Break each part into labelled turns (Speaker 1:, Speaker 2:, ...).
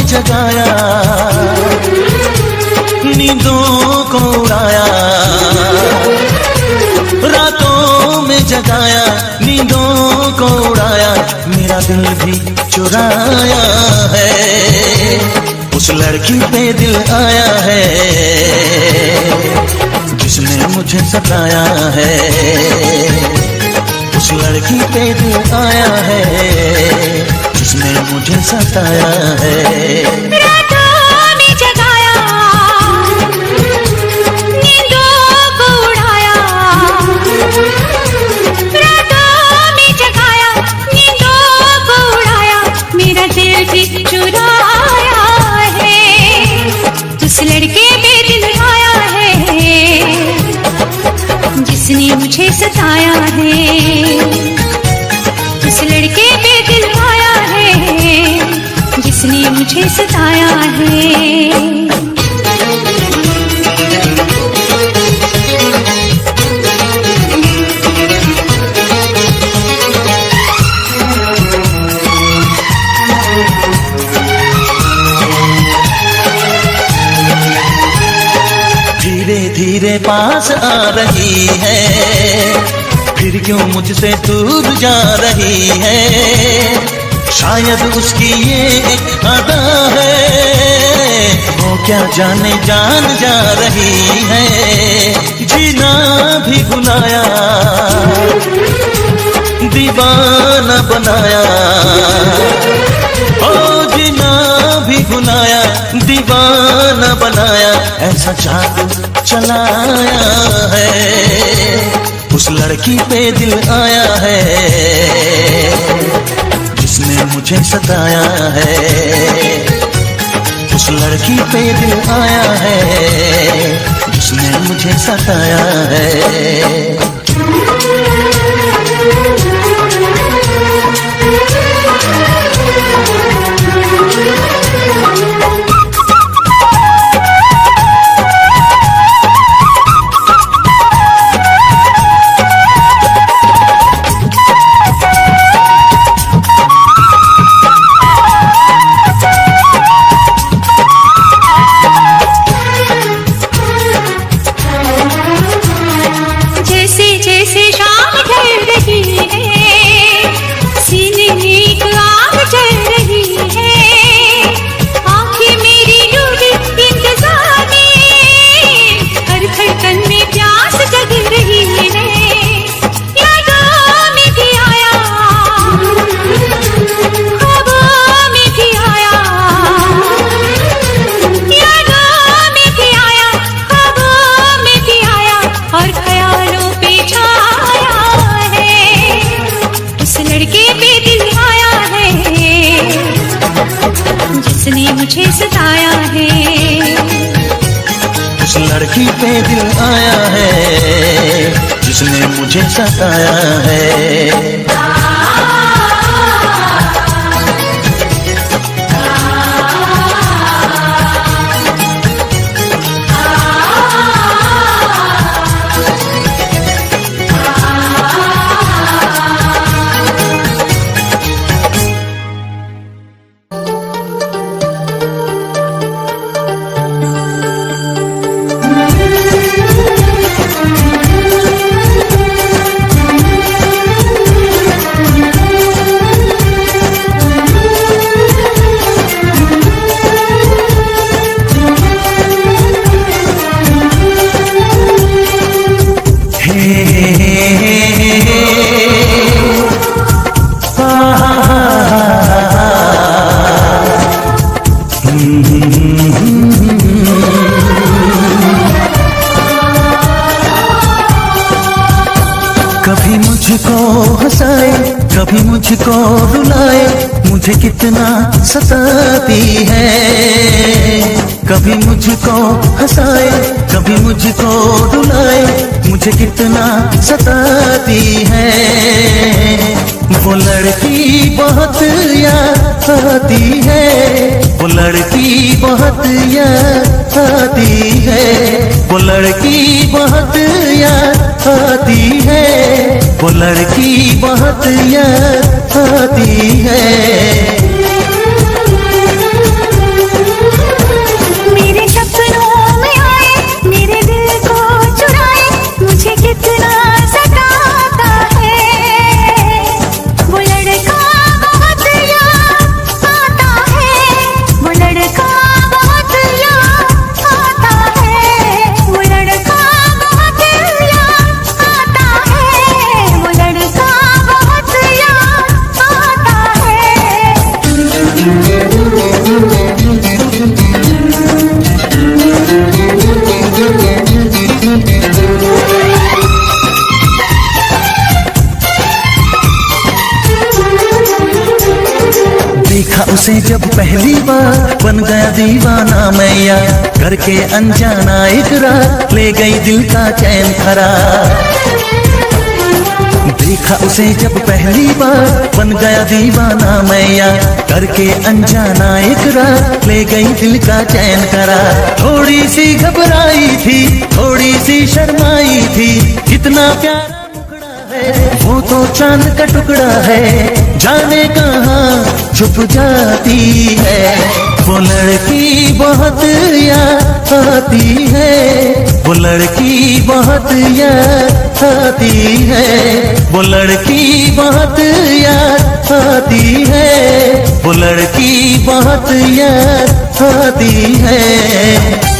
Speaker 1: में जगाया, नींदों को उड़ाया, रातों में जगाया, नींदों को उड़ाया, मेरा दिल भी चुराया है, उस लड़की पे दिल आया है जिसने मुझे सताया है, उस लड़की पे दिल आया है जिसने मुझे सताया है।
Speaker 2: रातों में जगाया, नींदों को उड़ाया, रातों में जगाया, नींदों को उड़ाया, मेरा दिल भी चुराया है, उस लड़के पे दिल आया है जिसने मुझे सताया है, उस लड़के पे दिल आया है जिसने मुझे सताया है।
Speaker 1: धीरे धीरे पास आ रही है, फिर क्यों मुझसे दूर जा रही है, शायद उसकी ये एक अदा है, वो क्या जाने जान जा रही है, जीना भी बुलाया, दीवाना बनाया, ओ जीना भी बुलाया, दीवाना बनाया, ऐसा जादू चलाया है, उस लड़की पे दिल आया है जिसने मुझे सताया है, उस लड़की पे दिल आया है जिसने मुझे सताया है।
Speaker 2: मुझे सताया है,
Speaker 1: उस लड़की पे दिल आया है जिसने मुझे सताया है। कभी मुझको हंसाए, कभी मुझको रुलाए, मुझे कितना सताती है, कभी मुझको हंसाए, कभी मुझको रुलाए, मुझे कितना सताती है, वो लड़की बहुत याद आती है, वो लड़की बहुत याद आती है, वो लड़की बहुत याद आती है, वो लड़की बहुत याद आती है। देखा उसे जब पहली बार बन गया दीवाना मैया, करके अनजाना इकरार ले गई दिल का चैन करार। देखा उसे जब पहली बार बन गया दीवाना मैया, करके अनजाना इकरार ले गई दिल का चैन करार। थोड़ी सी घबराई थी, थोड़ी सी शर्माई थी, कितना प्यारा वो तो चांद का टुकड़ा है, जाने कहाँ छुप जाती है। वो लड़की बहुत याद आती है, वो लड़की बहुत याद आती है, वो लड़की बहुत याद आती है, वो लड़की बहुत याद आती है।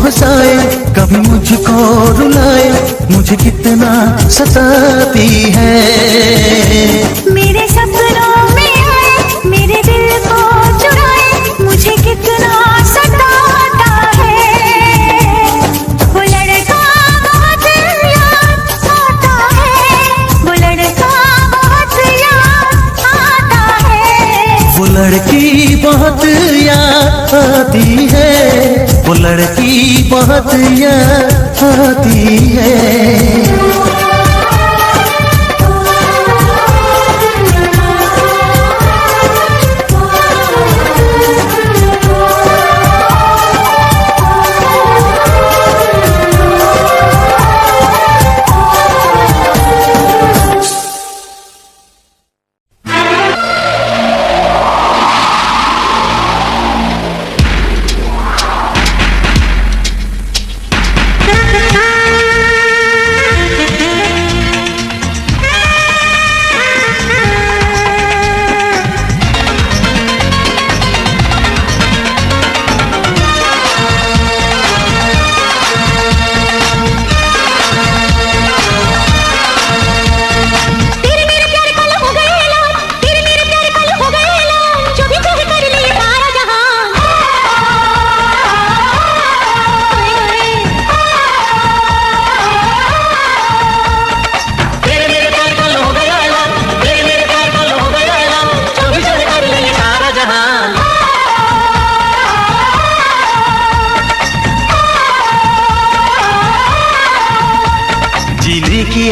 Speaker 1: हंसाए कभी मुझको रुलाए, मुझे कितना सताती है।
Speaker 2: मेरे सपनों में आए, मेरे दिल को चुराए, मुझे कितना सताता है। वो लड़का बहुत याद आता है, वो लड़का बहुत याद आता है।
Speaker 1: वो लड़की बहुत याद आती है, वो लड़की बहुत याद आती है।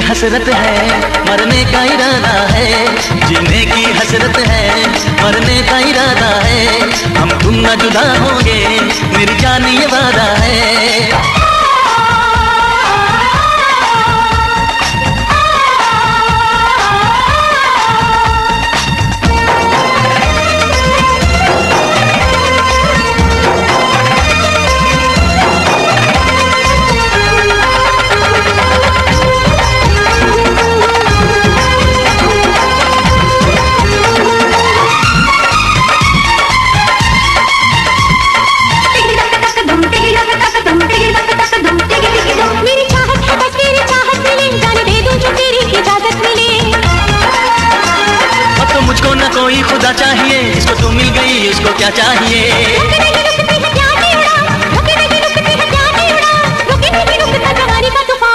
Speaker 1: हसरत है मरने का इरादा है, जीने की हसरत है मरने का इरादा है। हम तुम न जुदा होंगे मेरी जान ये वादा है।
Speaker 2: टिक टक टक धूम टिक टक टक धूम टिक टक टक
Speaker 1: क्या चाहिए।
Speaker 2: रुके नहीं रुकते हैं प्यार की उड़ान, रुके नहीं रुकते हैं प्यार की उड़ान, रुके नहीं रुकता जवानी का तूफान।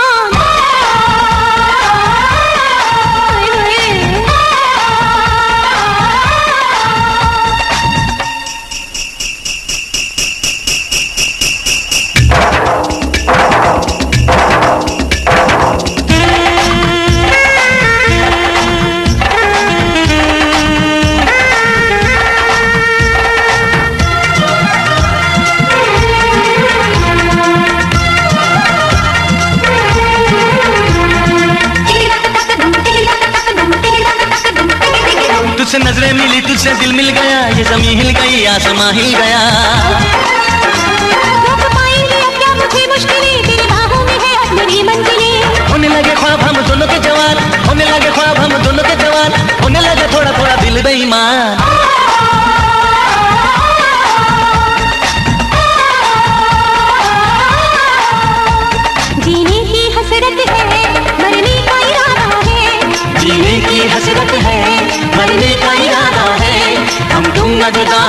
Speaker 1: तुझसे नजरें मिली, तुझसे दिल मिल गया, ये जमीन हिल गई, आसमां हिल गया।
Speaker 2: रोक पाएंगे अब क्या मुझे मुश्किलें, तेरी बाहों में है अब मेरी मंजिलें।
Speaker 1: होने लगे ख्वाब हम दोनों के जवान, होने लगे ख्वाब हम दोनों के जवान, होने लगे थोड़ा थोड़ा दिल बेईमान।
Speaker 2: जीने की हसरत है, मरने का इरादा है।
Speaker 1: जीने की हसरत है, मरने का इरादा है, हम तुम न जुदा